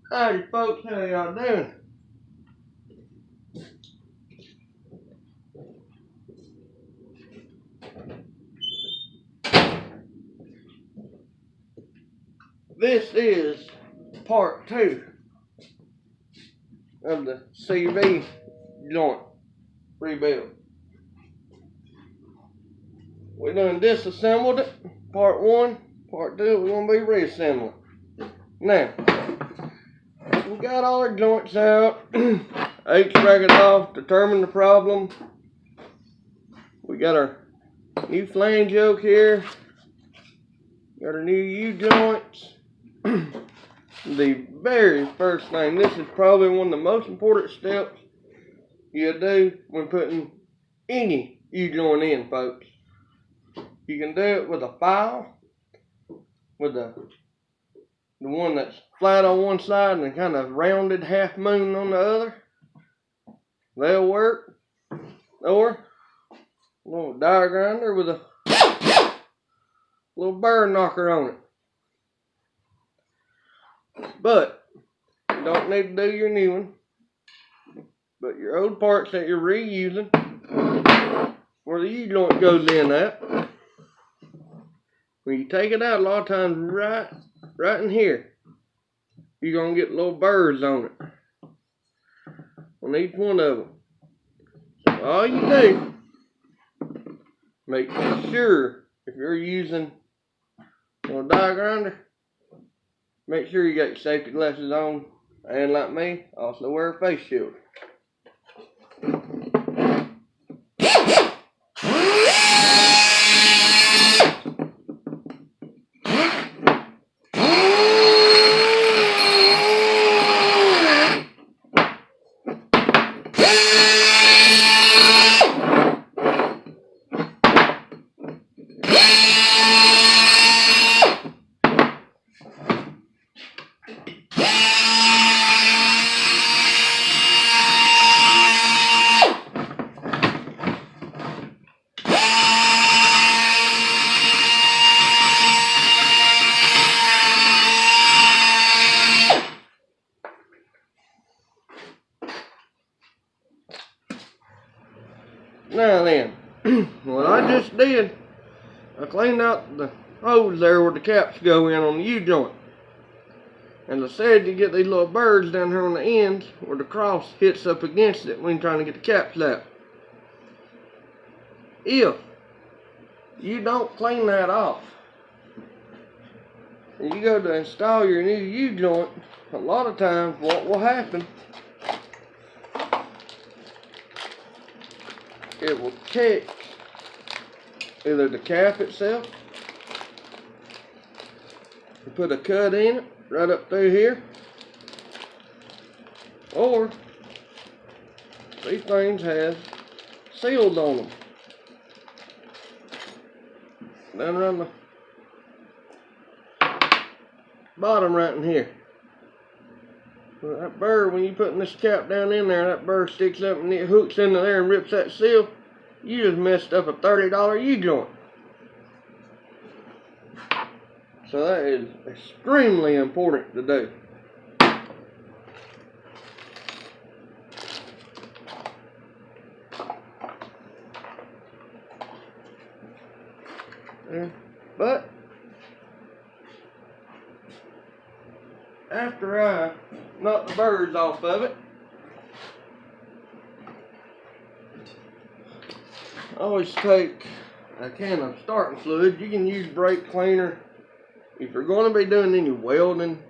Howdy folks, how y'all doing? This is part 2 of the CV joint rebuild. We done disassembled it, part 1, part 2 we're going to be reassembling. Now, we got all our joints out, H-bracket off, determined the problem. We got our new flange yoke here, got our new U-joints. The very first thing, this is probably one of the most important steps you do when putting any U-joint in, folks. You can do it with a file, with the one that's flat on one side and kind of rounded half moon on the other. They'll work. Or a little die grinder with a little burr knocker on it. But you don't need to do your new one. But your old parts that you're reusing, where the U-joint goes in at, when you take it out, a lot of times right in here, you're going to get little burrs on it. On each one of them. So all you do, make sure if you're using a little die grinder, make sure you got your safety glasses on, and like me, also wear a face shield. Now then, what I just did, I cleaned out the holes there where the caps go in on the U-joint. And I said you get these little burrs down here on the ends where the cross hits up against it when you're trying to get the caps out. If you don't clean that off, and you go to install your new U-joint, a lot of times what will happen, it will catch either the cap itself, you put a cut in it right up through here, or these things have seals on them down around the bottom right in here. Well, that burr, when you putting this cap down in there, that burr sticks up and it hooks into there and rips that seal. You just messed up a $30 U-joint. So that is extremely important to do. But after I knock the burrs off of it, I always take a can of starting fluid. You can use brake cleaner. If you're going to be doing any welding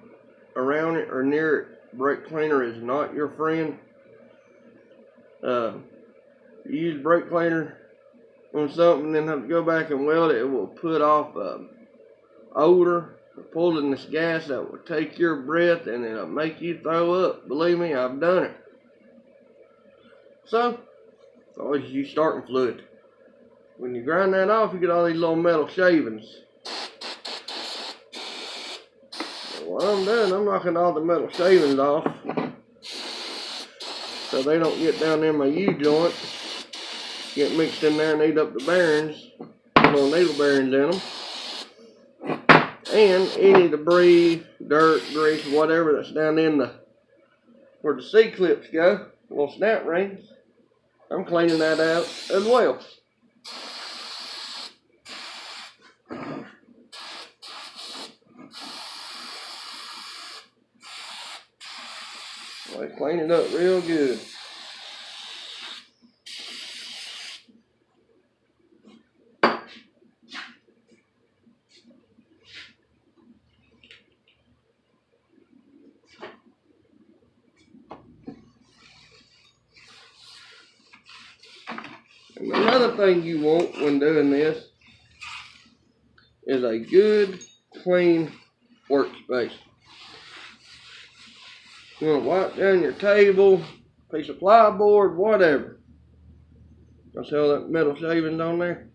around it or near it, brake cleaner is not your friend. You use brake cleaner on something and then have to go back and weld it, it will put off odor, poisonous gas that will take your breath and it'll make you throw up. Believe me, I've done it. So, always use starting fluid. When you grind that off, you get all these little metal shavings. What I'm doing, I'm knocking all the metal shavings off so they don't get down in my U-joint, get mixed in there and eat up the bearings, little needle bearings in them. and any debris, dirt, grease, whatever that's down in where the C-clips go, little snap rings. I'm cleaning that out as well. I clean it up real good. And another thing you want when doing this is a good, clean workspace. You want to wipe down your table, piece of plyboard, whatever. I see all that metal shavings on there.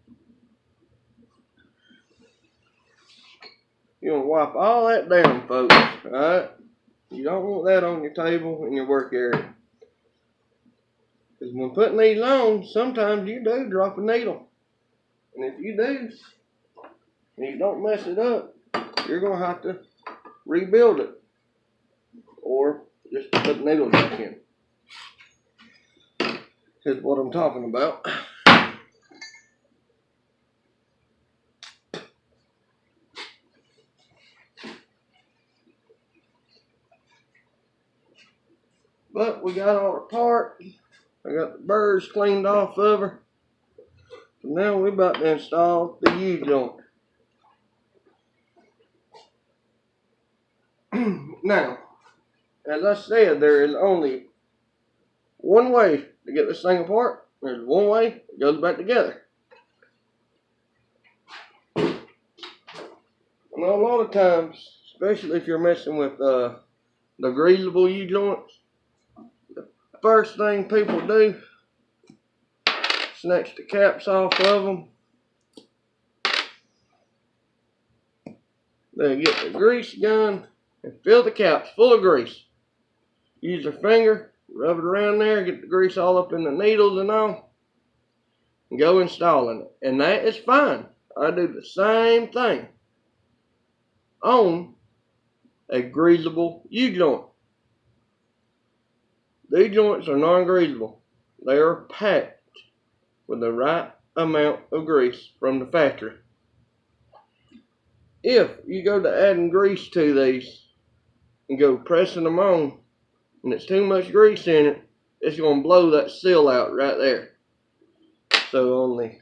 You want to wipe all that down, folks. Alright? You don't want that on your table in your work area. Because when putting these on, sometimes you do drop a needle. And if you do, and you don't mess it up, you're going to have to rebuild it. Or just put the needle back in. Here's what I'm talking about. But we got all the parts. I got the burrs cleaned off of her. So now we're about to install the U-joint. Now, as I said, there is only one way to get this thing apart. There's one way it goes back together. I know a lot of times, especially if you're messing with the greasable U-joints, the first thing people do, snatch the caps off of them. They get the grease gun and fill the caps full of grease. Use their finger, rub it around there, get the grease all up in the needles and all, and go installing it. And that is fine. I do the same thing on a greasable U-joint. These joints are non-greasable. They are packed with the right amount of grease from the factory. If you go to adding grease to these and go pressing them on, and it's too much grease in it, it's going to blow that seal out right there. So on the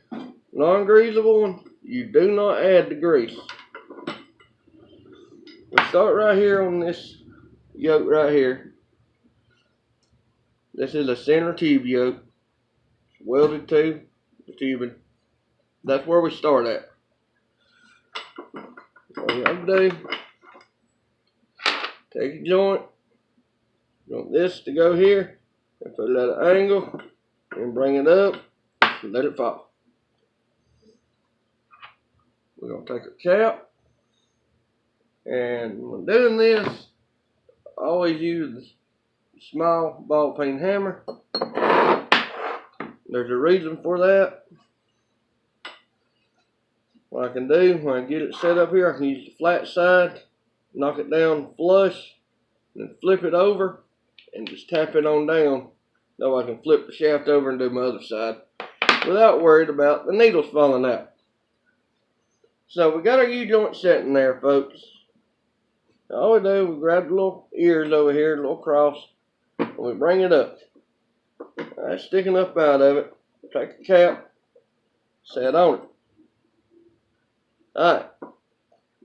non-greasable one, you do not add the grease. We start right here on this yoke right here. This is a center tube yoke, welded to the tubing. That's where we start at. All you have to do, take a joint, you want this to go here, and put it at an angle, and bring it up, and let it fall. We're going to take a cap, and when doing this, I always use the small ball peen hammer. There's a reason for that. What I can do when I get it set up here, I can use the flat side, knock it down flush, and then flip it over and just tap it on down. Now I can flip the shaft over and do my other side without worried about the needles falling out. So we got our U-joint sitting there, folks. All we do, we grab the little ears over here, the little cross, and we bring it up. That's sticking up out of it. Take the cap, set on it. Alright.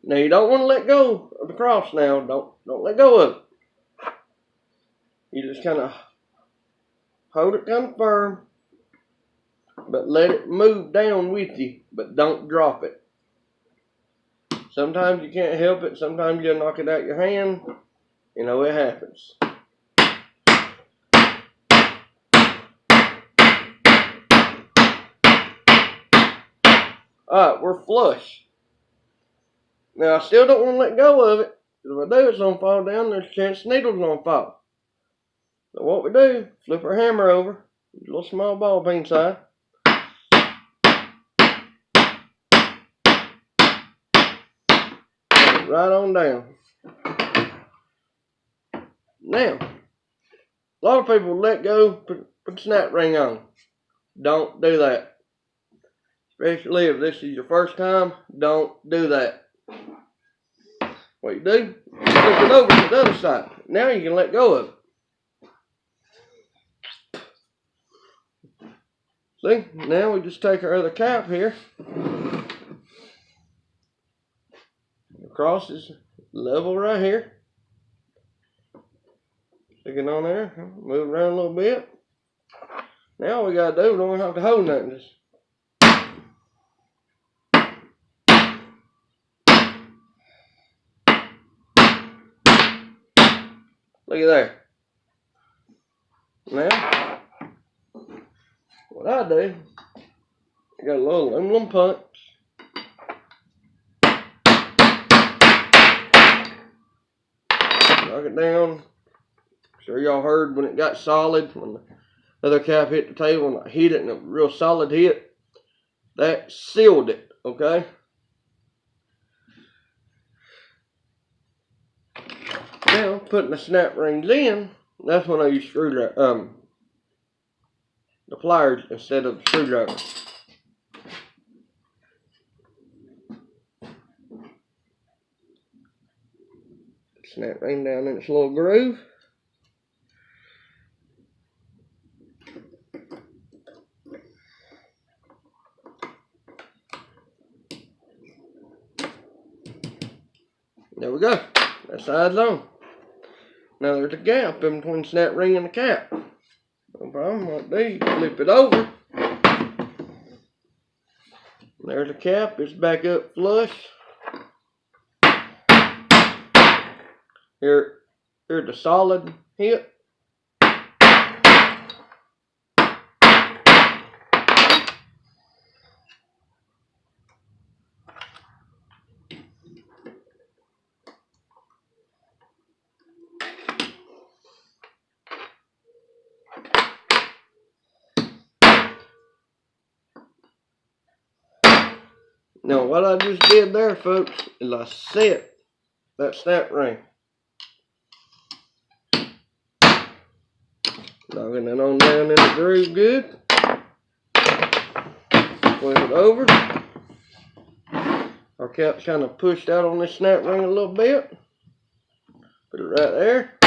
Now you don't want to let go of the cross now. Don't let go of it. You just kind of hold it kind of firm, but let it move down with you, but don't drop it. Sometimes you can't help it. Sometimes you'll knock it out your hand. You know, it happens. Alright, we're flush. Now, I still don't want to let go of it. Because if I do, it's going to fall down. There's a chance the needle's going to fall. So what we do, flip our hammer over. A little small ball peen side. it right on down. Now, a lot of people let go, put the snap ring on. Don't do that. Especially if this is your first time, don't do that. What you do, flip it over to the other side. Now you can let go of it. See, now we just take our other cap here. Across this level right here. Stick it on there, move around a little bit. Now all we gotta do, we don't have to hold nothing. Just look at there. Now, what I do, I got a little aluminum punch. Knock it down. Sure y'all heard when it got solid, when the other cap hit the table and I hit it and a real solid hit. That sealed it, okay? Now, putting the snap rings in, that's when I use screwdriver, the pliers instead of the screwdriver. Snap ring down in its little groove. There we go. That side's on. Now there's a gap in between the snap ring and the cap. No problem. Like this, flip it over. There's the cap. It's back up flush. Here's the solid hit. Now what I just did there, folks, is I set that snap ring. Knocking it on down in the groove good. Flip it over. Our cap's kind of pushed out on this snap ring a little bit. Put it right there.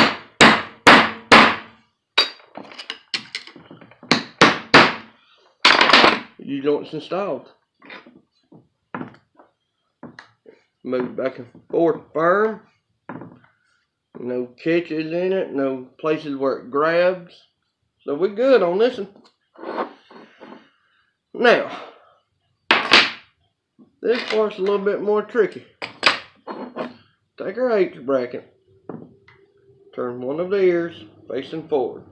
You know it's installed. Move back and forth firm. No catches in it, no places where it grabs. So we're good on this one. Now, this part's a little bit more tricky. Take our H bracket, turn one of the ears facing forward.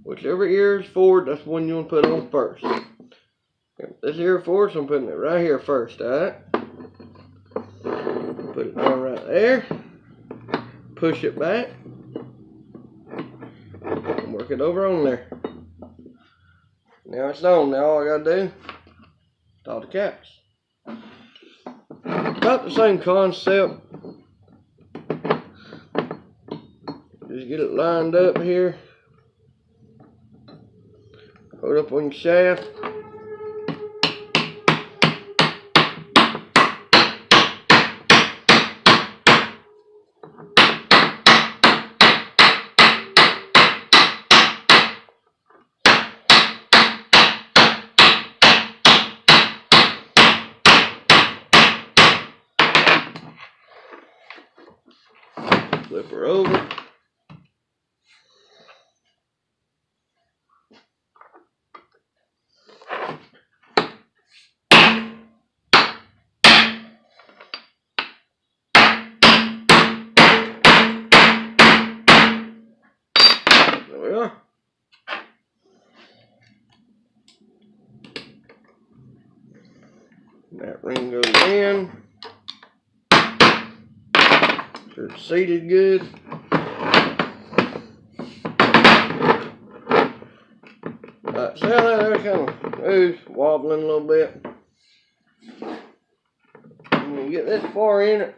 Whichever ear is forward, that's the one you want to put on first. If this ear forward, so I'm putting it right here first, alright? Put it down right there. Push it back. And work it over on there. Now it's on. Now all I gotta do is install the caps. About the same concept. Just get it lined up here. Hold up on your shaft. Flip her over. There we are. That ring goes in. Sure it's seated good. Alright, see how that there kind of moves, wobbling a little bit. When you get this far in it,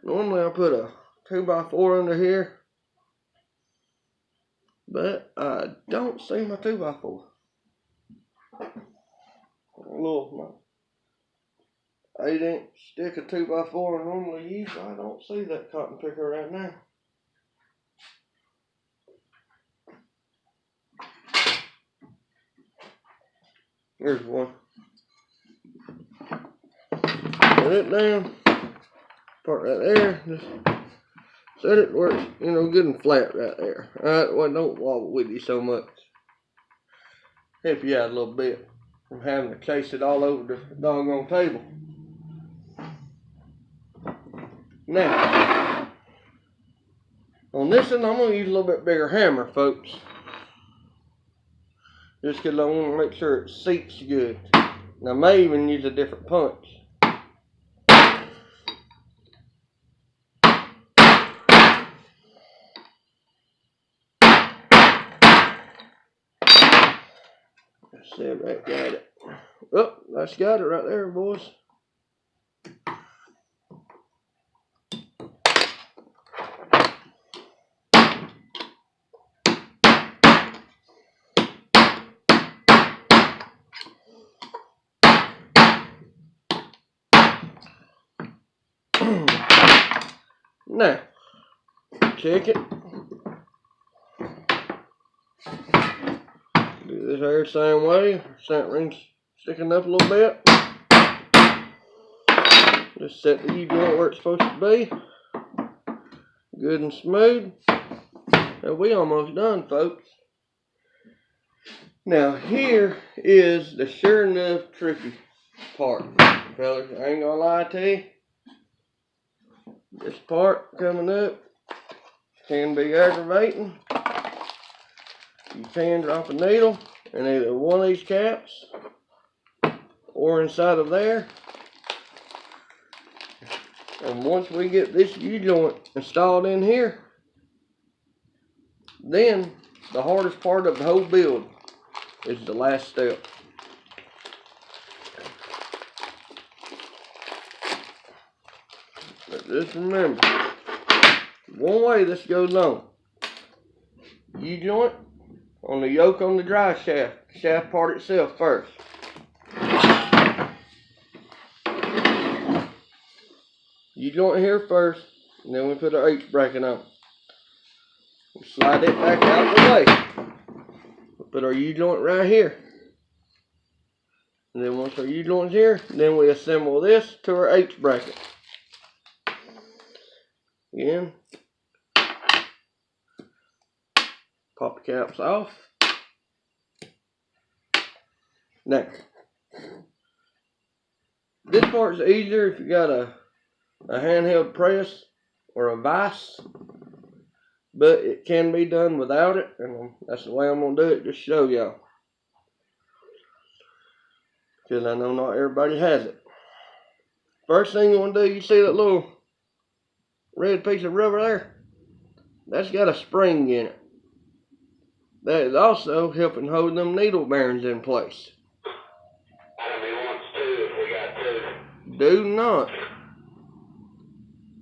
Normally I put a 2x4 under here, but I don't see my 2x4. A little 8-inch stick of 2x4 I normally use. I don't see that cotton picker right now. Here's one. Put it down. Part right there. Just set it where it's, good and flat right there. Alright, well, don't wobble with you so much. Help you out a little bit from having to chase it all over the doggone table. Now, on this one, I'm going to use a little bit bigger hammer, folks. Just because I want to make sure it seats good. And I may even use a different punch. Let's see if that got it. Oh, that's got it right there, boys. Now, check it. Do this here same way. Center ring's sticking up a little bit. Just set the U-joint where it's supposed to be. Good and smooth. Now we almost done, folks. Now here is the sure enough tricky part, fellas. I ain't gonna lie to you. This part coming up can be aggravating. You can drop a needle in either one of these caps or inside of there. And once we get this U-joint installed in here, then the hardest part of the whole build is the last step. But just remember, one way this goes on. U-joint on the yoke on the drive shaft, shaft part itself first. U-joint here first, and then we put our H bracket on. We slide it back out the way. We put our U-joint right here. And then once our U-joint's here, then we assemble this to our H bracket. Again, pop the caps off. Now, this part's easier if you got a handheld press or a vise, but it can be done without it, and that's the way I'm going to do it, just show y'all. Because I know not everybody has it. First thing you want to do, you see that little red piece of rubber there? That's got a spring in it. That is also helping hold them needle bearings in place. Do not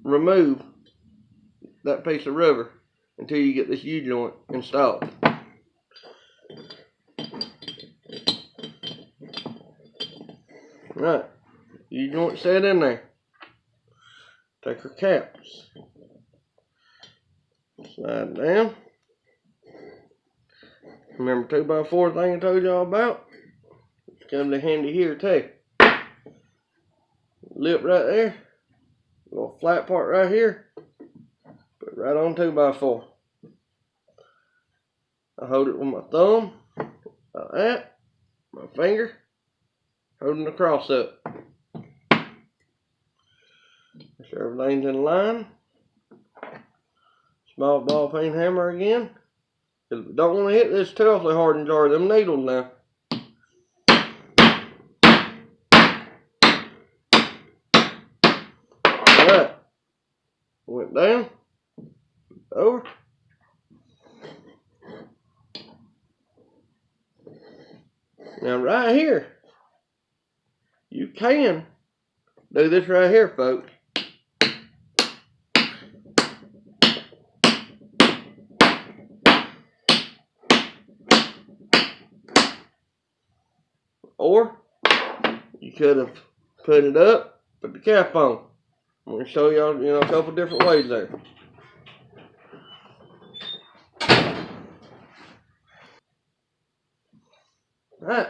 remove that piece of rubber until you get this U-joint installed. Right, U-joint set in there. Take our caps, slide down. Remember 2x4 thing I told y'all about? It's coming in handy here too. Lip right there, little flat part right here, put right on 2x4. I hold it with my thumb, like that, my finger, holding the cross up. Make sure everything's in line. Small ball peen hammer again. Because we don't want to hit this too awfully hard and jar them needles now. Alright. Went down. Over. Now right here, you can do this right here, folks. you could have put it up, put the cap on. I'm going to show y'all, a couple different ways there. Alright.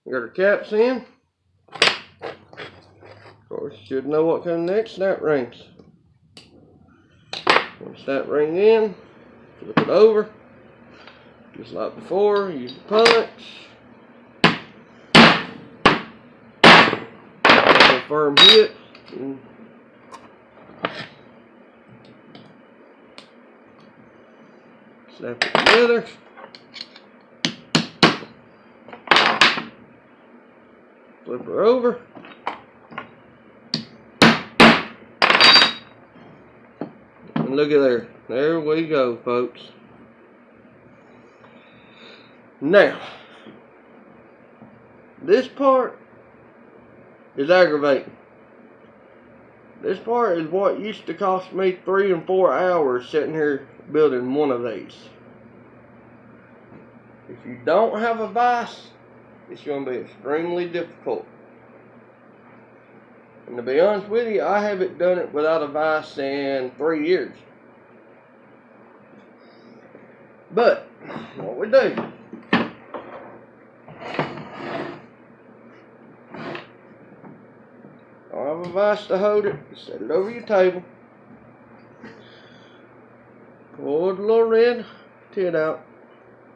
Got our caps in. Of course, you should know what comes next. Snap rings. Snap ring in. Flip it over. Just like before, use the punch. A firm hit. Snap it together. Flip her over. And look at there. There we go, folks. Now, this part is aggravating. This part is what used to cost me 3 and 4 hours sitting here building one of these. If you don't have a vise, it's going to be extremely difficult. And to be honest with you, I haven't done it without a vise in 3 years. But, what we do, I'll have a vise to hold it, set it over your table, pull the little red tit out,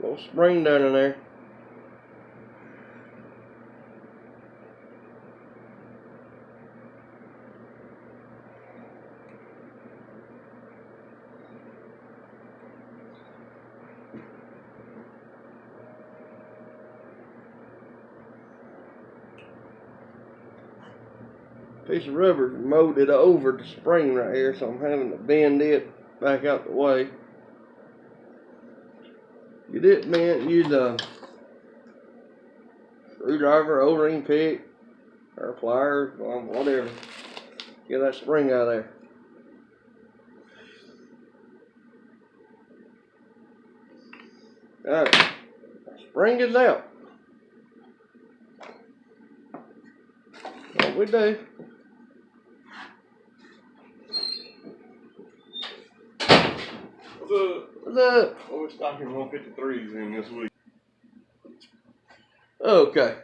little spring down in there. Piece of rubber molded over the spring right here, so I'm having to bend it back out the way. You didn't bend, use a screwdriver, O-ring pick, or pliers, whatever. Get that spring out of there. Alright, spring is out. What we do, what's up? Oh, we're stocking 153s in this week. Okay.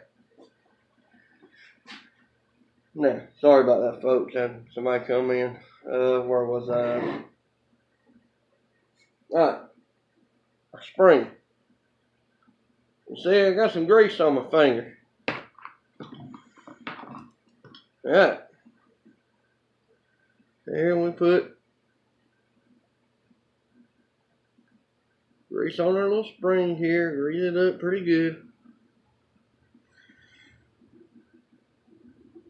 Now, sorry about that, folks. Had somebody come in. Where was I? Alright. A spring. You see, I got some grease on my finger. Alright. Here we put grease on our little spring here. Grease it up pretty good.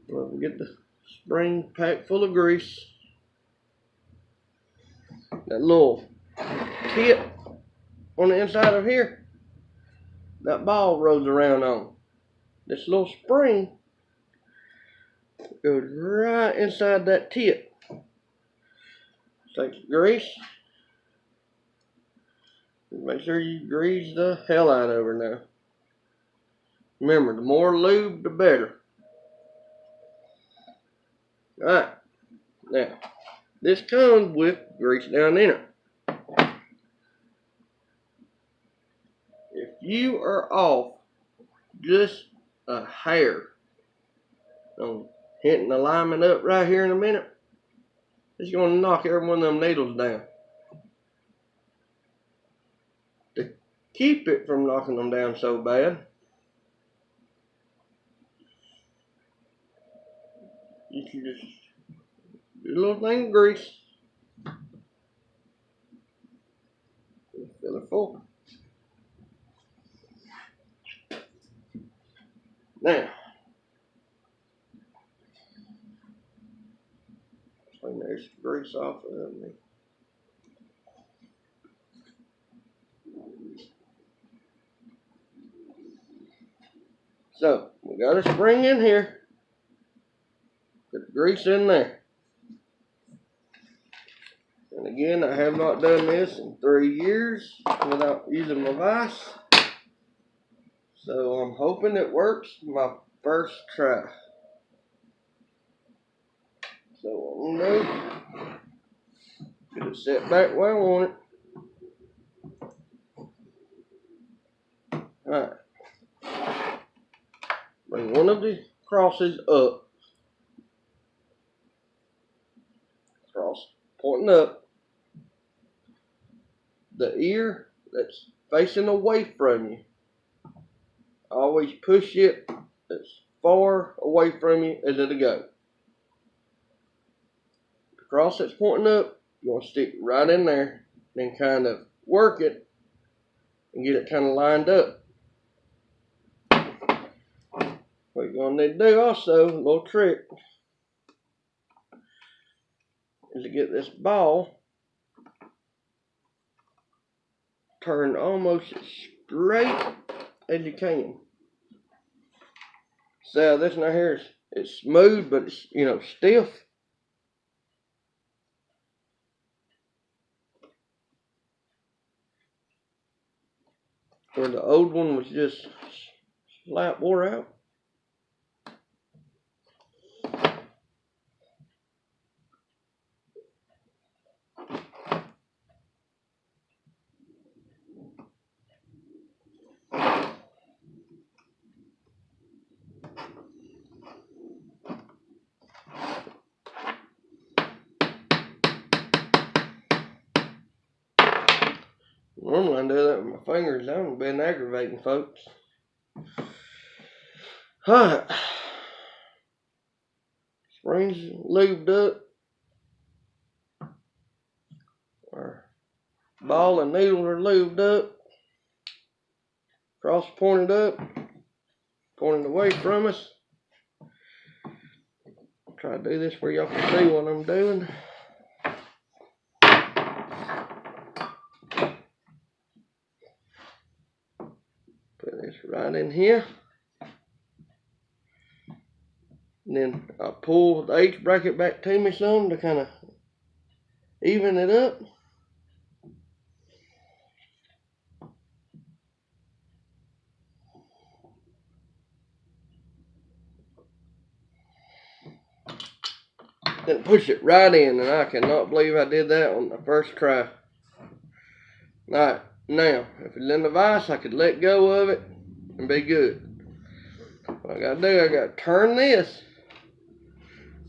We'll get the spring packed full of grease. That little tip on the inside of here, that ball rolls around on. This little spring goes right inside that tip. Take the grease. Make sure you grease the hell out of her now. Remember, the more lube, the better. Alright, now, this comes with grease down in it. If you are off just a hair on hitting the alignment up right here in a minute, it's going to knock every one of them needles down. To keep it from knocking them down so bad, you can just do a little thing of grease. Fill it full. Now, clean this grease off of me. So, we got a spring in here. Put the grease in there. And again, I have not done this in 3 years without using my vise. So I'm hoping it works my first try. So what I'm gonna do, get it set back where I want it. Alright. Bring one of the crosses up. Cross pointing up. The ear that's facing away from you, always push it as far away from you as it'll go. The cross that's pointing up, you're going to stick right in there, then kind of work it and get it kind of lined up. What you're going to need to do also, a little trick, is to get this ball turned almost as straight as you can. So this one here it's smooth, but it's, you know, stiff. Where the old one was just slight wore out. Normally I do that with my fingers. That would have been aggravating, folks. Alright. Springs lubed up. Our ball and needle are lubed up. Cross pointed up. Pointed away from us. Try to do this where y'all can see what I'm doing. Put this right in here. And then I pull the H bracket back to me some to kind of even it up. Then push it right in, and I cannot believe I did that on the first try. Alright, now, if it's in the vise, I could let go of it and be good. What I gotta do, I gotta turn this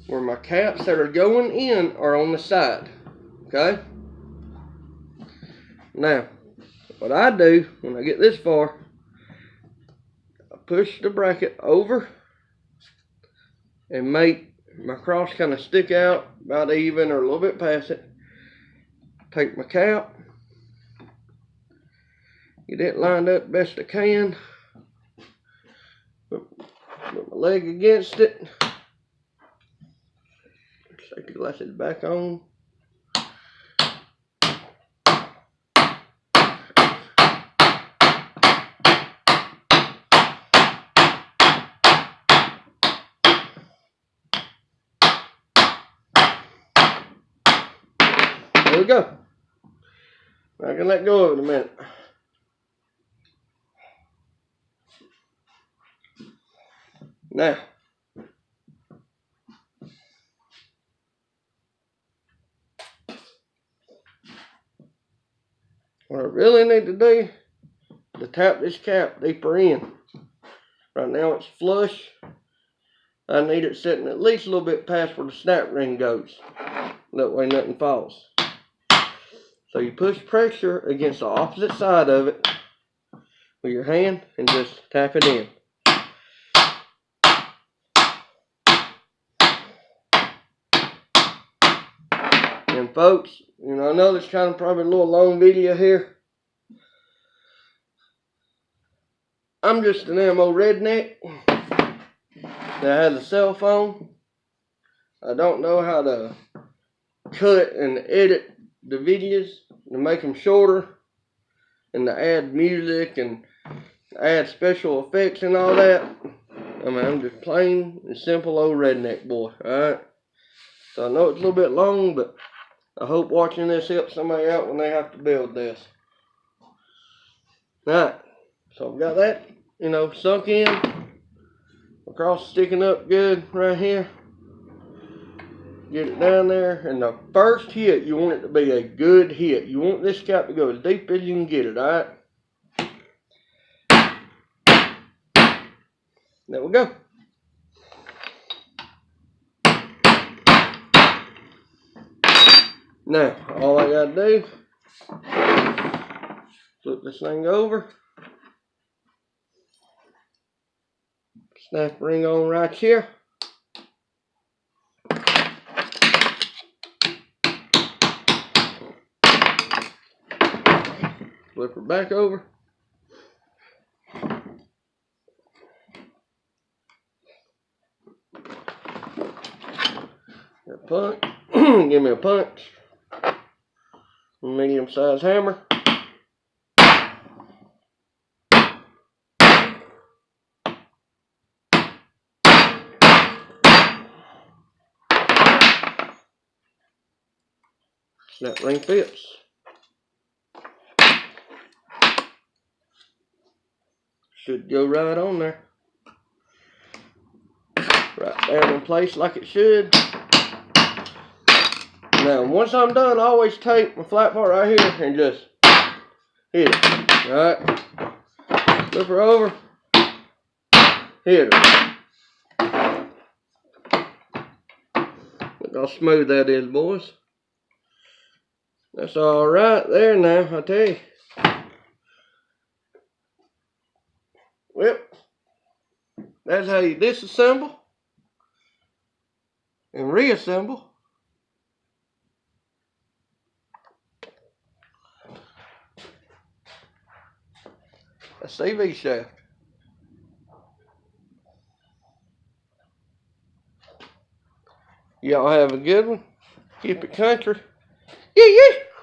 where my caps that are going in are on the side. Okay? Now, what I do when I get this far, I push the bracket over and make my cross kind of stick out about even or a little bit past it. Take my cap, get it lined up best I can. Put my leg against it. Take the glasses back on. There we go. I can let go of it in a minute. Now, what I really need to do is to tap this cap deeper in. Right now it's flush. I need it sitting at least a little bit past where the snap ring goes. That way nothing falls. So you push pressure against the opposite side of it with your hand and just tap it in. And folks, you know, I know this kind of probably a little long video here. I'm just an ammo redneck that has a cell phone. I don't know how to cut and edit the videos to make them shorter and to add music and add special effects and all that. I mean, I'm just plain and simple old redneck boy, alright? So I know it's a little bit long, but I hope watching this helps somebody out when they have to build this. Alright, so I've got that. you know, sunk in. Across sticking up good right here. Get it down there. And the first hit, you want it to be a good hit. You want this cap to go as deep as you can get it, alright? There we go. Now, all I gotta do, flip this thing over. Snap ring on right here. Flip her back over. A punch. Give me a punch. Medium size hammer. Snap ring fits. Should go right on there. Right down in place like it should. Now, once I'm done, I always take my flat part right here and just hit it. Alright. Flip her over. Hit her. Look how smooth that is, boys. That's alright there now, I tell you. Well, that's how you disassemble and reassemble a CV shaft. Y'all have a good one. Keep it country. Yeah, yeah.